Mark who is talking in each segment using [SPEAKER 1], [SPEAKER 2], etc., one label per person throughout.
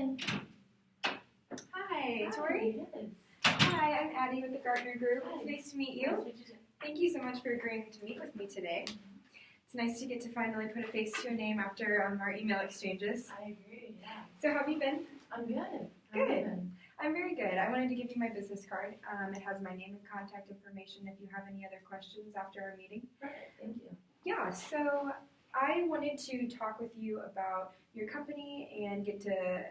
[SPEAKER 1] in.
[SPEAKER 2] Hi, Tori.
[SPEAKER 1] Yes.
[SPEAKER 2] Hi, I'm Addie with the Gartner Group.
[SPEAKER 1] Hi.
[SPEAKER 2] It's nice to meet you.
[SPEAKER 1] Nice to meet you too.
[SPEAKER 2] Thank you so much for agreeing to meet with me today. It's nice to get to finally put a face to a name after our email exchanges.
[SPEAKER 1] I agree, yeah.
[SPEAKER 2] So how have you been?
[SPEAKER 1] I'm good. How
[SPEAKER 2] Good.
[SPEAKER 1] have you been?
[SPEAKER 2] I'm very good. I wanted to give you my business card. It has my name and contact information if you have any other questions after our meeting.
[SPEAKER 1] Perfect, thank you.
[SPEAKER 2] Yeah, so I wanted to talk with you about your company and get to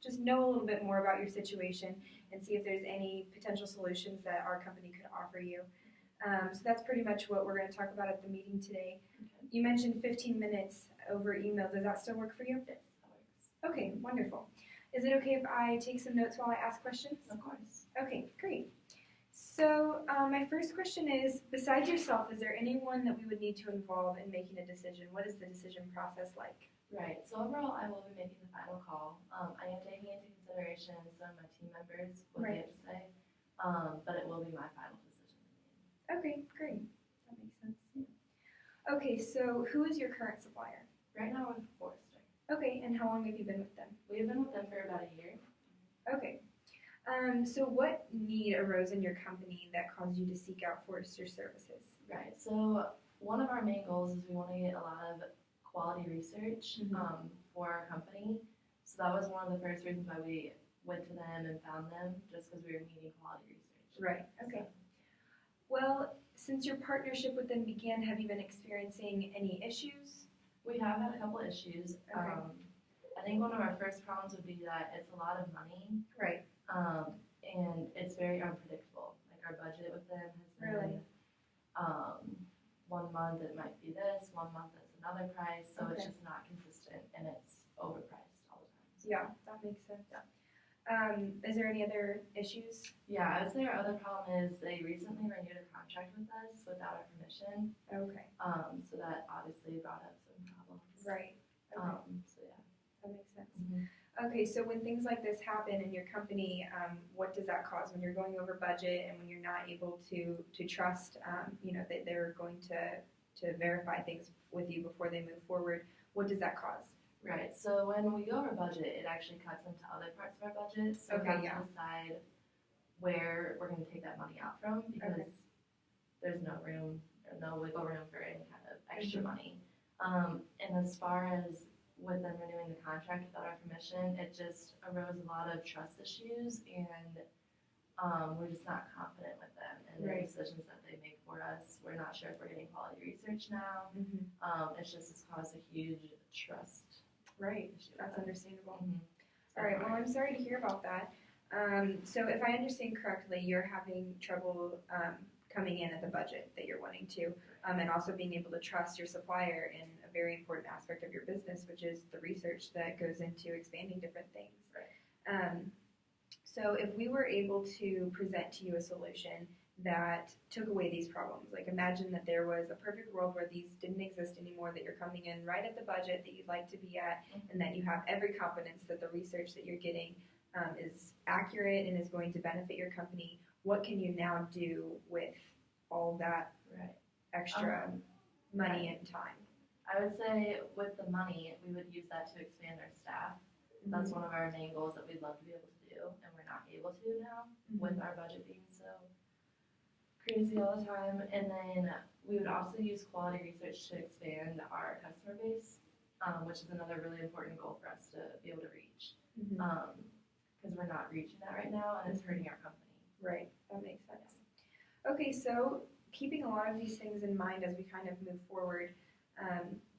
[SPEAKER 2] just know a little bit more about your situation and see if there's any potential solutions that our company could offer you. So that's pretty much what we're going to talk about at the meeting today.
[SPEAKER 1] Okay.
[SPEAKER 2] You mentioned 15 minutes over email. Does that still work for you?
[SPEAKER 1] Yes, that works.
[SPEAKER 2] Okay, wonderful. Is it okay if I take some notes while I ask questions?
[SPEAKER 1] Of course.
[SPEAKER 2] Okay, great. So my first question is, besides yourself, is there anyone that we would need to involve in making a decision? What is the decision process like?
[SPEAKER 1] Right, so overall I will be making the final call. I am taking into consideration some of my team members, what they have to say, but it will be my final decision.
[SPEAKER 2] Okay, great. That makes sense. Okay, so who is your current supplier?
[SPEAKER 1] Right now we're with Forrester.
[SPEAKER 2] Okay, and how long have you been with them?
[SPEAKER 1] We have been with them for about a year.
[SPEAKER 2] Okay. So what need arose in your company that caused you to seek out Forrester services?
[SPEAKER 1] Right, so one of our main goals is we want to get a lot of quality research for our company. So that was one of the first reasons why we went to them and found them, just because we were needing quality research.
[SPEAKER 2] Right, okay.
[SPEAKER 1] So,
[SPEAKER 2] Well, since your partnership with them began, have you been experiencing any issues?
[SPEAKER 1] we have had a couple issues.
[SPEAKER 2] Okay.
[SPEAKER 1] I think one of our first problems would be that it's a lot of money,
[SPEAKER 2] Right.
[SPEAKER 1] and it's very unpredictable. Like our budget with them has been,
[SPEAKER 2] Really?
[SPEAKER 1] 1 month it might be this, 1 month it's another price, so it's
[SPEAKER 2] Okay.
[SPEAKER 1] just not consistent and it's overpriced all the time. So,
[SPEAKER 2] Yeah, that makes sense.
[SPEAKER 1] Yeah.
[SPEAKER 2] Is there any other issues?
[SPEAKER 1] yeah, I would say our other problem is they recently renewed a contract with us without our permission,
[SPEAKER 2] Okay.
[SPEAKER 1] so that obviously brought up some problems.
[SPEAKER 2] Right. Okay.
[SPEAKER 1] So yeah.
[SPEAKER 2] That makes sense.
[SPEAKER 1] Mhm.
[SPEAKER 2] Okay, so when things like this happen in your company, what does that cause when you're going over budget and when you're not able to trust, that they're going to verify things with you before they move forward? What does that cause?
[SPEAKER 1] Right, so when we go over budget, it actually cuts into other parts of our budget, so we
[SPEAKER 2] Okay,
[SPEAKER 1] have
[SPEAKER 2] yeah.
[SPEAKER 1] to decide where we're gonna take that money out from, because there's no room, or no wiggle room for any kind of extra money. And as far as with them renewing the contract without our permission, it just arose a lot of trust issues, and we're just not confident with them and the
[SPEAKER 2] Right.
[SPEAKER 1] decisions that they make for us. We're not sure if we're getting quality research now. It's caused a huge trust
[SPEAKER 2] Right,
[SPEAKER 1] issue.
[SPEAKER 2] that's understandable.
[SPEAKER 1] Mhm.
[SPEAKER 2] All right, well, I'm sorry to hear about that. So if I understand correctly, you're having trouble coming in at the budget that you're wanting to, and also being able to trust your supplier in a very important aspect of your business, which is the research that goes into expanding different things.
[SPEAKER 1] Right.
[SPEAKER 2] So if we were able to present to you a solution that took away these problems, like imagine that there was a perfect world where these didn't exist anymore, that you're coming in right at the budget that you'd like to be at, and that you have every confidence that the research that you're getting is accurate and is going to benefit your company. What can you now do with all that
[SPEAKER 1] Right.
[SPEAKER 2] extra money
[SPEAKER 1] right.
[SPEAKER 2] and time?
[SPEAKER 1] I would say with the money, we would use that to expand our staff. That's one of our main goals that we'd love to be able to do, and we're not able to now with our budget being so crazy all the time. And then we would also use quality research to expand our customer base, which is another really important goal for us to be able to reach, because we're not reaching that right now, and it's hurting our company.
[SPEAKER 2] Right, that makes sense. Okay, so keeping a lot of these things in mind as we kind of move forward,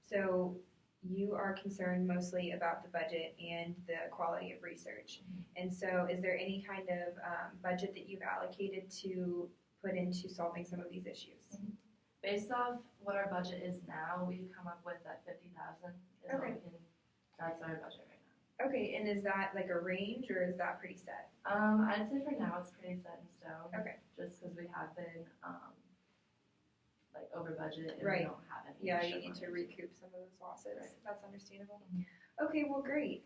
[SPEAKER 2] so you are concerned mostly about the budget and the quality of research. And so is there any kind of budget that you've allocated to put into solving some of these issues?
[SPEAKER 1] Based off what our budget is now, we've come up with that 50,000 is what we can. That's our budget right now.
[SPEAKER 2] Okay, and is that like a range or is that pretty set?
[SPEAKER 1] I'd say for now it's pretty set in stone.
[SPEAKER 2] Okay.
[SPEAKER 1] Just because we have been like over budget and
[SPEAKER 2] Right.
[SPEAKER 1] we don't have any.
[SPEAKER 2] Yeah,
[SPEAKER 1] extra
[SPEAKER 2] you need to
[SPEAKER 1] money.
[SPEAKER 2] recoup some of those losses.
[SPEAKER 1] Right.
[SPEAKER 2] That's understandable.
[SPEAKER 1] Mhm.
[SPEAKER 2] Okay, well, great.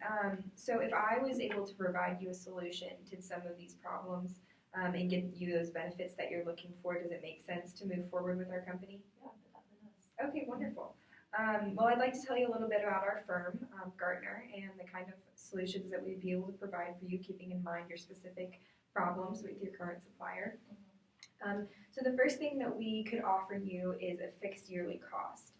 [SPEAKER 2] So if I was able to provide you a solution to some of these problems and get you those benefits that you're looking for, does it make sense to move forward with our company?
[SPEAKER 1] Yeah, it definitely does.
[SPEAKER 2] Okay, wonderful. Well, I'd like to tell you a little bit about our firm, Gartner, and the kind of solutions that we'd be able to provide for you, keeping in mind your specific problems with your current supplier. So the first thing that we could offer you is a fixed yearly cost.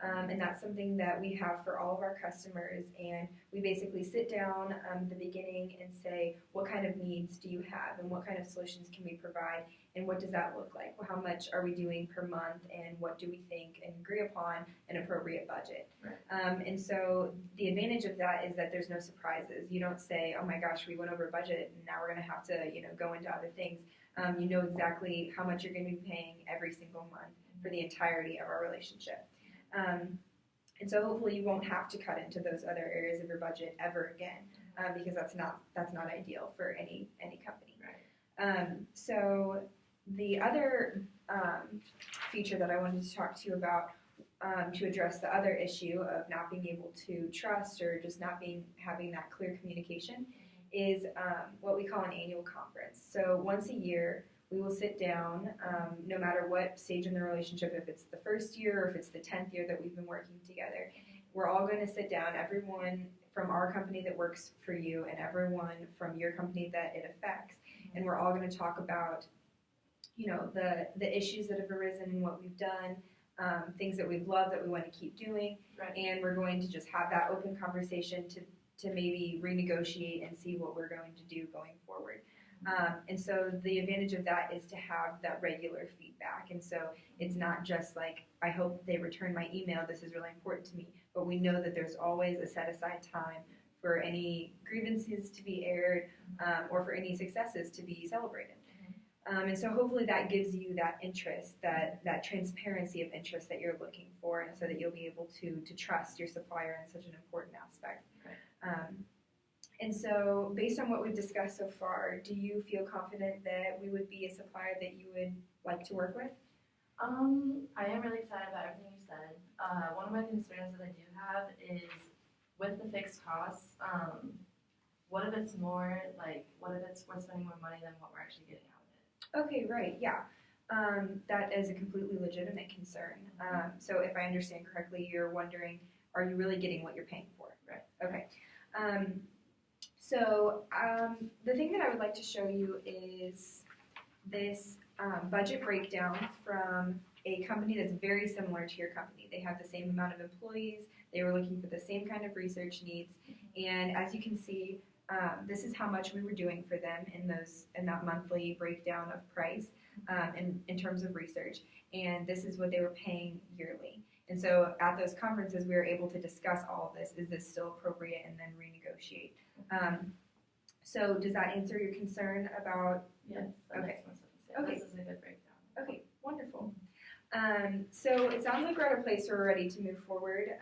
[SPEAKER 2] And that's something that we have for all of our customers, and we basically sit down at the beginning and say, what kind of needs do you have, and what kind of solutions can we provide, and what does that look like? How much are we doing per month, and what do we think and agree upon an appropriate budget?
[SPEAKER 1] Right.
[SPEAKER 2] And so the advantage of that is that there's no surprises. You don't say, oh my gosh, we went over budget, and now we're going to have to go into other things. You know exactly how much you're going to be paying every single month for the entirety of our relationship. And so hopefully you won't have to cut into those other areas of your budget ever again, because that's not ideal for any company.
[SPEAKER 1] Right.
[SPEAKER 2] So the other feature that I wanted to talk to you about to address the other issue of not being able to trust or just not having that clear communication is what we call an annual conference. So once a year, we will sit down, no matter what stage in the relationship, if it's the first year or if it's the 10th year that we've been working together, we're all going to sit down, everyone from our company that works for you and everyone from your company that it affects, and we're all going to talk about, the issues that have arisen and what we've done, things that we've loved that we want to keep doing,
[SPEAKER 1] Right.
[SPEAKER 2] and we're going to just have that open conversation to maybe renegotiate and see what we're going to do going forward. And so the advantage of that is to have that regular feedback. And so it's not just like, I hope they return my email, this is really important to me, but we know that there's always a set aside time for any grievances to be aired, or for any successes to be celebrated. And so hopefully that gives you that interest, that transparency of interest that you're looking for, and so that you'll be able to trust your supplier in such an important aspect.
[SPEAKER 1] Right.
[SPEAKER 2] And so based on what we've discussed so far, do you feel confident that we would be a supplier that you would like to work with?
[SPEAKER 1] I am really excited about everything you said. One of my concerns that I do have is with the fixed costs, what if it's more like, what if we're spending more money than what we're actually getting out of it?
[SPEAKER 2] Okay, right, yeah. That is a completely legitimate concern. So if I understand correctly, you're wondering, are you really getting what you're paying for?
[SPEAKER 1] Right.
[SPEAKER 2] Okay. So the thing that I would like to show you is this budget breakdown from a company that's very similar to your company. They have the same amount of employees, they were looking for the same kind of research needs, and as you can see, this is how much we were doing for them in that monthly breakdown of price in terms of research, and this is what they were paying yearly. And so at those conferences, we were able to discuss all of this. Is this still appropriate? And then renegotiate. So does that answer your concern about?
[SPEAKER 1] Yes. That
[SPEAKER 2] Okay.
[SPEAKER 1] makes more sense. Yeah,
[SPEAKER 2] Okay.
[SPEAKER 1] This is a good breakdown.
[SPEAKER 2] Okay, wonderful. So it sounds like we're at a place where we're ready to move forward.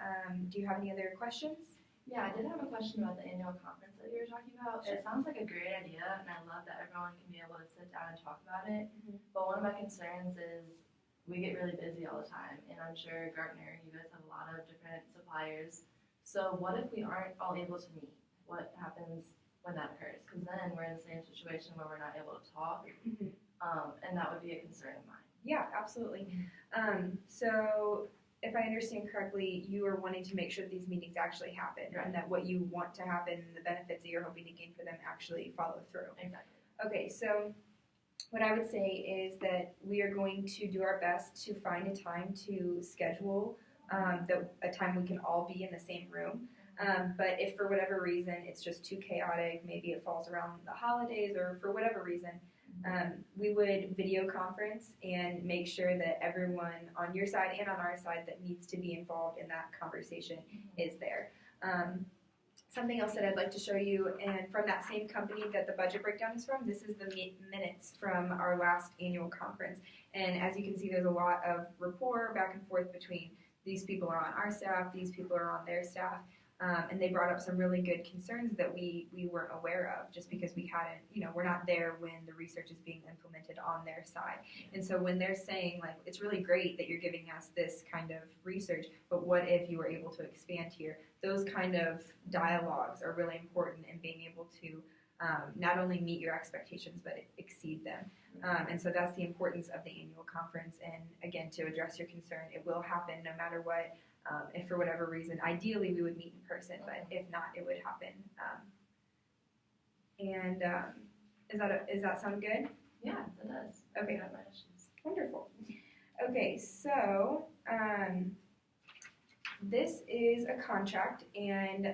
[SPEAKER 2] Do you have any other questions?
[SPEAKER 1] Yeah, I did have a question about the annual conference that you were talking about.
[SPEAKER 2] Sure.
[SPEAKER 1] It sounds like a great idea, and I love that everyone can be able to sit down and talk about it.
[SPEAKER 2] Mhm.
[SPEAKER 1] But one of my concerns is we get really busy all the time, and I'm sure Gartner, you guys have a lot of different suppliers. So what if we aren't all able to meet? What happens when that occurs? Because then we're in the same situation where we're not able to talk,
[SPEAKER 2] Mhm.
[SPEAKER 1] and that would be a concern of mine.
[SPEAKER 2] Yeah, absolutely. So if I understand correctly, you are wanting to make sure that these meetings actually happen,
[SPEAKER 1] Right.
[SPEAKER 2] and that what you want to happen, the benefits that you're hoping to gain for them actually follow through.
[SPEAKER 1] Exactly.
[SPEAKER 2] Okay, so what I would say is that we are going to do our best to find a time to schedule a time we can all be in the same room. But if for whatever reason it's just too chaotic, maybe it falls around the holidays or for whatever reason, we would video conference and make sure that everyone on your side and on our side that needs to be involved in that conversation is there. Something else that I'd like to show you, and from that same company that the budget breakdown is from, this is the minutes from our last annual conference. And as you can see, there's a lot of rapport back and forth between these people are on our staff, these people are on their staff, and they brought up some really good concerns that we weren't aware of just because we hadn't, we're not there when the research is being implemented on their side. And so when they're saying, like, it's really great that you're giving us this kind of research, but what if you were able to expand here? Those kind of dialogues are really important in being able to not only meet your expectations, but exceed them. And so that's the importance of the annual conference. And again, to address your concern, it will happen no matter what. If for whatever reason, ideally we would meet in person, but if not, it would happen. Is that sound good?
[SPEAKER 1] Yeah, it does.
[SPEAKER 2] Okay.
[SPEAKER 1] I have my issues.
[SPEAKER 2] Wonderful. Okay, so this is a contract, and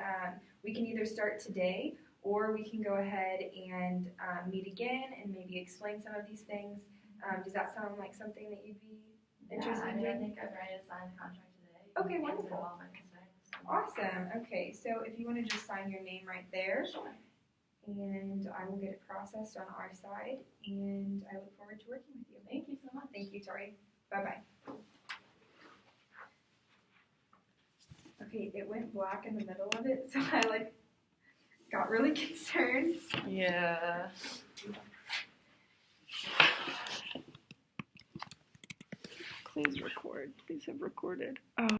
[SPEAKER 2] we can either start today, or we can go ahead and meet again and maybe explain some of these things. Does that sound like something that you'd be interested in
[SPEAKER 1] I
[SPEAKER 2] doing?
[SPEAKER 1] think I'm ready to sign the contract today.
[SPEAKER 2] Okay,
[SPEAKER 1] Answer
[SPEAKER 2] wonderful.
[SPEAKER 1] all my concerns.
[SPEAKER 2] Awesome. Okay, so if you want to just sign your name right there,
[SPEAKER 1] Sure.
[SPEAKER 2] and I will get it processed on our side, and I look forward to working with you.
[SPEAKER 1] Thank you so much.
[SPEAKER 2] Thank you, Tori. Bye-bye. Okay, it went black in the middle of it, so I got really concerned.
[SPEAKER 3] Yeah. Please record. Please have recorded. Oh.